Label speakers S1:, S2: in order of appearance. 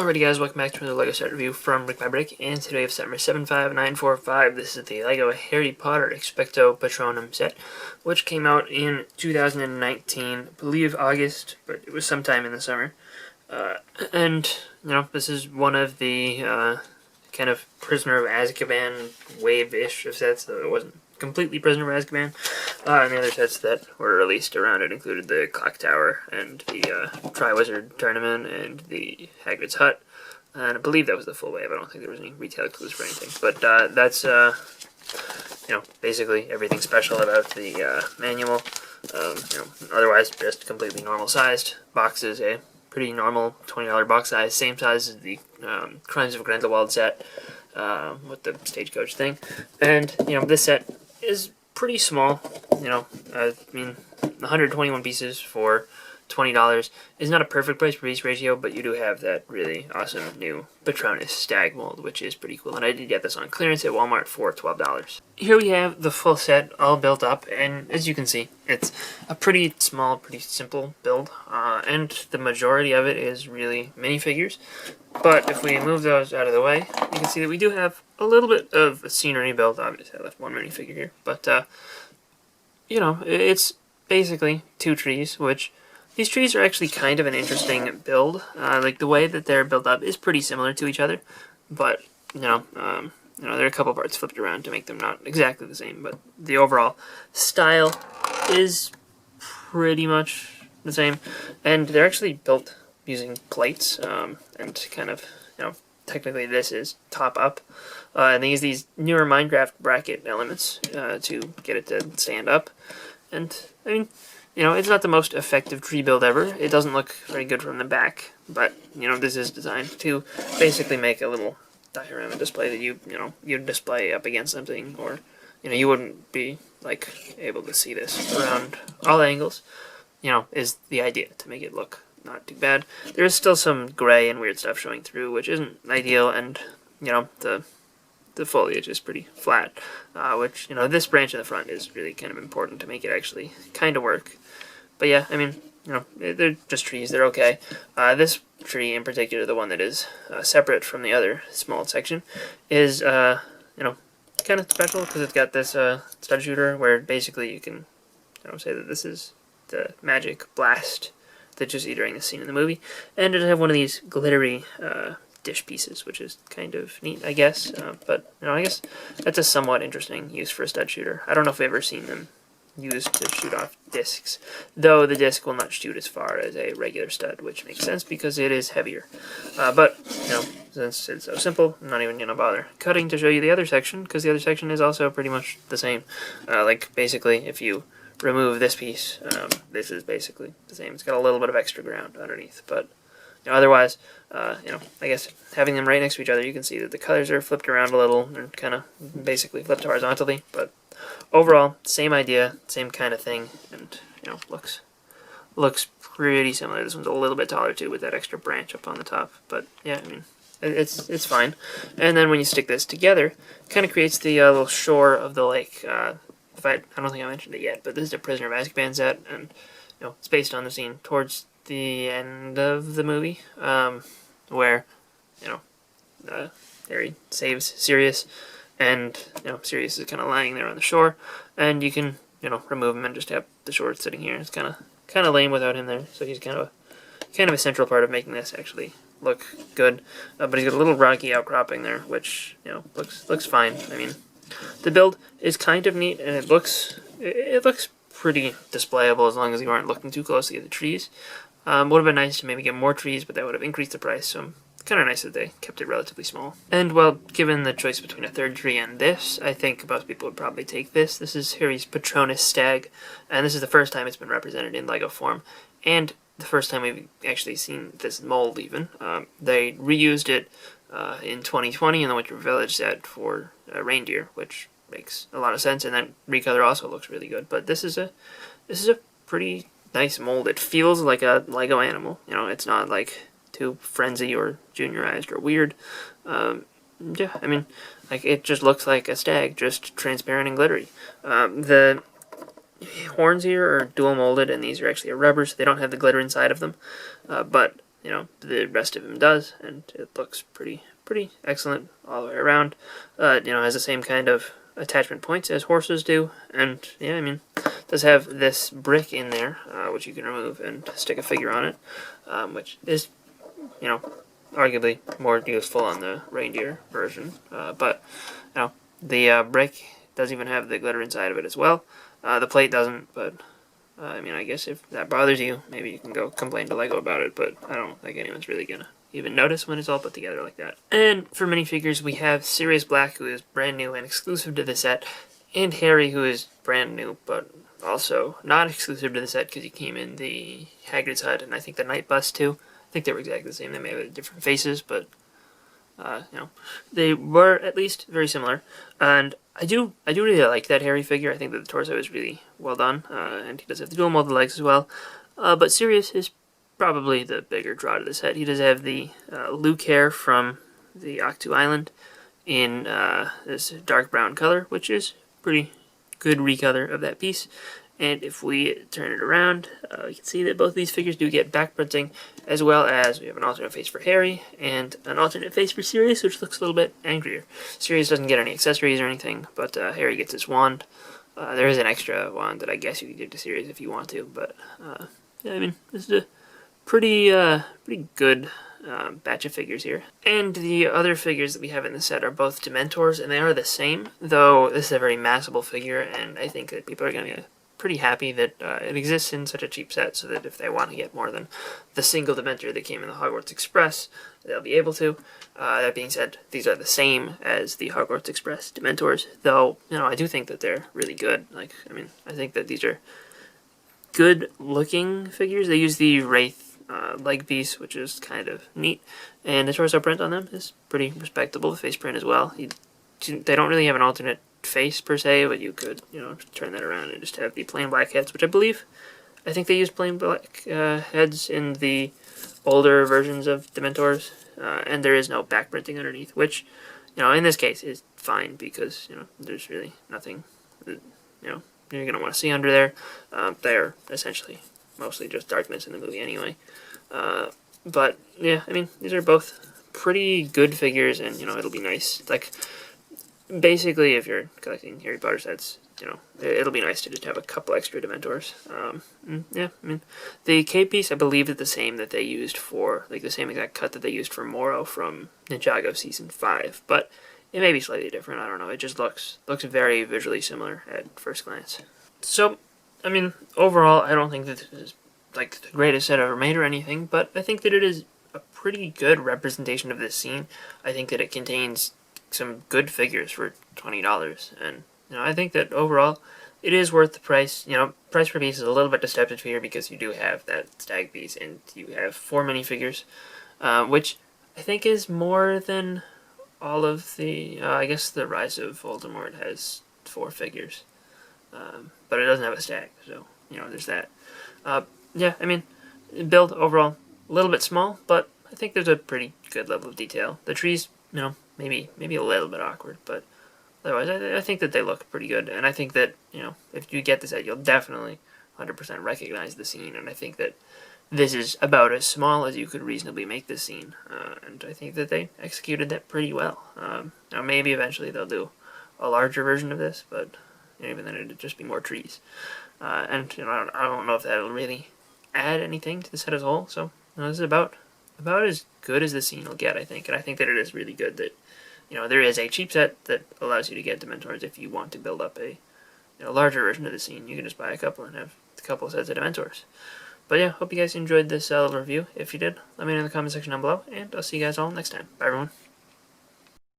S1: Alrighty guys, welcome back to another LEGO set review from BrickByBrick, and today we have set number 75945. This is the LEGO Harry Potter Expecto Patronum set, which came out in 2019, I believe August, but it was sometime in the summer. This is one of the kind of Prisoner of Azkaban wave-ish of sets, though it wasn't completely Prisoner of Azkaban. And the other sets that were released around it included the Clock Tower and the Triwizard Tournament and the Hagrid's Hut. And I believe that was the full wave. I don't think there was any retail exclusive for anything. But that's, basically everything special about the manual. Otherwise, just completely normal-sized boxes, a pretty normal $20 box size, same size as the Crimes of Grindelwald set with the stagecoach thing. And, this set is pretty small. 121 pieces for $20 is not a perfect price per piece ratio, but you do have that really awesome new Patronus stag mold, which is pretty cool. And I did get this on clearance at Walmart for $12. Here we have the full set all built up, and as you can see, it's a pretty small, pretty simple build, and the majority of it is really minifigures. But if we move those out of the way, you can see that we do have a little bit of a scenery build. Obviously, I left one minifigure here, but it's basically two trees, which these trees are actually kind of an interesting build. Like the way that they're built up is pretty similar to each other, but there are a couple parts flipped around to make them not exactly the same. But the overall style is pretty much the same, and they're actually built using plates, and kind of technically this is top up, and they use these newer Minecraft bracket elements to get it to stand up. And I mean, it's not the most effective tree build ever. It doesn't look very good from the back, but, this is designed to basically make a little diorama display that you'd display up against something, or, you wouldn't be, able to see this around all angles, is the idea, to make it look not too bad. There is still some gray and weird stuff showing through, which isn't ideal, and, the foliage is pretty flat, which, this branch in the front is really kind of important to make it actually kind of work. But yeah, I mean, they're just trees, they're okay. This tree in particular, the one that is separate from the other small section, is, kind of special because it's got this stud shooter where basically you can, say that this is the magic blast that you see during the scene in the movie. And it have one of these glittery dish pieces, which is kind of neat, I guess. But I guess that's a somewhat interesting use for a stud shooter. I don't know if I've ever seen them used to shoot off discs, though the disc will not shoot as far as a regular stud, which makes sense because it is heavier. But since it's so simple, I'm not even gonna bother cutting to show you the other section, because the other section is also pretty much the same. Basically, if you remove this piece, this is basically the same. It's got a little bit of extra ground underneath, but otherwise, I guess having them right next to each other, you can see that the colors are flipped around a little and kind of basically flipped horizontally. But overall, same idea, same kind of thing, and looks pretty similar. This one's a little bit taller too, with that extra branch up on the top. But yeah, I mean, it's fine. And then when you stick this together, it kind of creates the little shore of the lake. I don't think I mentioned it yet, but this is a Prisoner of Azkaban set, and it's based on the scene towards the end of the movie, where Harry saves Sirius, and Sirius is kind of lying there on the shore, and you can remove him and just have the shore sitting here. It's kind of lame without him there, so he's kind of a central part of making this actually look good. But he's got a little rocky outcropping there, which looks fine. I mean, the build is kind of neat, and it looks pretty displayable as long as you aren't looking too closely at the trees. Would have been nice to maybe get more trees, but that would have increased the price, so kind of nice that they kept it relatively small. And, well, given the choice between a third tree and this, I think most people would probably take this. This is Harry's Patronus stag, and this is the first time it's been represented in LEGO form, and the first time we've actually seen this mold, even. They reused it in 2020 in the Winter Village set for reindeer, which makes a lot of sense, and that recolor also looks really good. But this is a pretty nice mold. It feels like a LEGO animal. It's not like too frenzy or juniorized or weird. Yeah, I mean, it just looks like a stag, just transparent and glittery. The horns here are dual molded, and these are actually a rubber, so they don't have the glitter inside of them. But the rest of him does, and it looks pretty excellent all the way around. Has the same kind of attachment points as horses do, and yeah, I mean, does have this brick in there, which you can remove and stick a figure on it, which is, arguably more useful on the reindeer version, but the brick does even have the glitter inside of it as well. The plate doesn't, but I mean, I guess if that bothers you, maybe you can go complain to LEGO about it, but I don't think anyone's really gonna even notice when it's all put together like that. And for minifigures, we have Sirius Black, who is brand new and exclusive to the set, and Harry, who is brand new, but also not exclusive to the set because he came in the Hagrid's Hut and I think the Night Bus too. I think they were exactly the same. They may have different faces, but they were at least very similar. And I do really like that Harry figure. I think that the torso is really well done, and he does have the dual molded legs as well. But Sirius is probably the bigger draw to the set. He does have the Luke hair from the Octu Island in this dark brown color, which is pretty good recolor of that piece. And if we turn it around, you can see that both of these figures do get back printing, as well as we have an alternate face for Harry and an alternate face for Sirius, which looks a little bit angrier. Sirius doesn't get any accessories or anything, but Harry gets his wand. There is an extra wand that I guess you could give to Sirius if you want to, but yeah, I mean, this is a pretty good batch of figures here. And the other figures that we have in the set are both Dementors, and they are the same, though this is a very massable figure, and I think that people are going to be pretty happy that it exists in such a cheap set, so that if they want to get more than the single Dementor that came in the Hogwarts Express, they'll be able to. That being said, these are the same as the Hogwarts Express Dementors, though, I do think that they're really good. Like, I mean, I think that these are good-looking figures. They use the Wraith leg piece, which is kind of neat, and the torso print on them is pretty respectable. The face print as well. They don't really have an alternate face per se, but you could turn that around and just have the plain black heads, which I think they use plain black heads in the older versions of Dementors, and there is no back printing underneath, which in this case is fine because there's really nothing that you're gonna want to see under there. They're essentially mostly just darkness in the movie anyway, but yeah, I mean, these are both pretty good figures, and it'll be nice. Like, basically, if you're collecting Harry Potter sets, it'll be nice to just have a couple extra Dementors. Yeah, I mean, the cape piece, I believe, is the same that they used for, like, the same exact cut that they used for Moro from Ninjago Season 5, but it may be slightly different, I don't know. It just looks very visually similar at first glance. So, I mean, overall, I don't think that this is, like, the greatest set ever made or anything, but I think that it is a pretty good representation of this scene. I think that it contains some good figures for $20, and I think that overall it is worth the price. Price per piece is a little bit deceptive here because you do have that stag piece and you have 4 minifigures, which I think is more than all of the I guess the Rise of Voldemort has 4 figures, but it doesn't have a stag, so there's that. Yeah, I mean, build overall a little bit small, but I think there's a pretty good level of detail. The trees, maybe a little bit awkward, but otherwise I think that they look pretty good, and I think that, if you get this set, you'll definitely 100% recognize the scene, and I think that this is about as small as you could reasonably make this scene, and I think that they executed that pretty well. Now maybe eventually they'll do a larger version of this, but even then it'd just be more trees, and I don't know if that'll really add anything to the set as a whole, so this is about as good as the scene will get, I think, and I think that it is really good that there is a cheap set that allows you to get Dementors if you want to build up a larger version of the scene. You can just buy a couple and have a couple sets of Dementors. But yeah, hope you guys enjoyed this little review. If you did, let me know in the comment section down below, and I'll see you guys all next time. Bye, everyone.